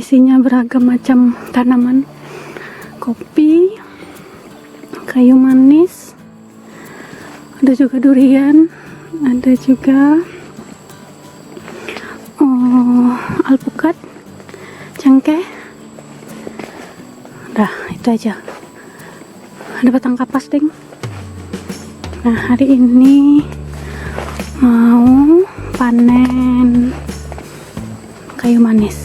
isinya beragam macam tanaman, kopi, kayu manis, ada juga durian, ada juga alpukat, cengkeh. Udah, itu aja. Ada batang kapas, ding. Nah, hari ini mau panen kayu manis.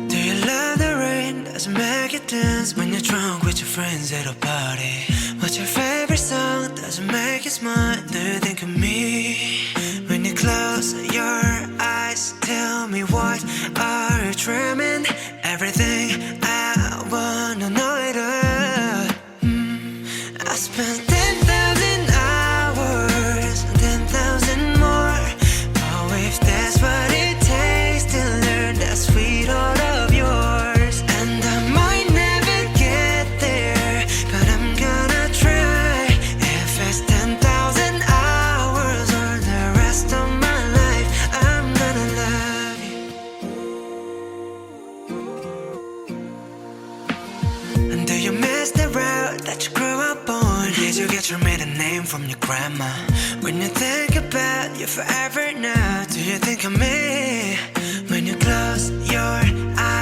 Do you love the rain? Does it make you dance when you're drunk with your friends at a party? What's your favorite song? Does it make you smile? Do you think of me? When you close your eyes, tell me what are you dreaming? Everything I wanna know it all. I spent 10,000 hours, 10,000 more. Oh, if that's what it takes to learn that sweet heart of yours. And I might never get there, but I'm gonna try. If it's 10,000 hours or the rest of my life, I'm gonna love you. And do you miss the road that you grew up on? Did you get your maiden name from your grandma? When you think about you forever now, do you think of me? When you close your eyes,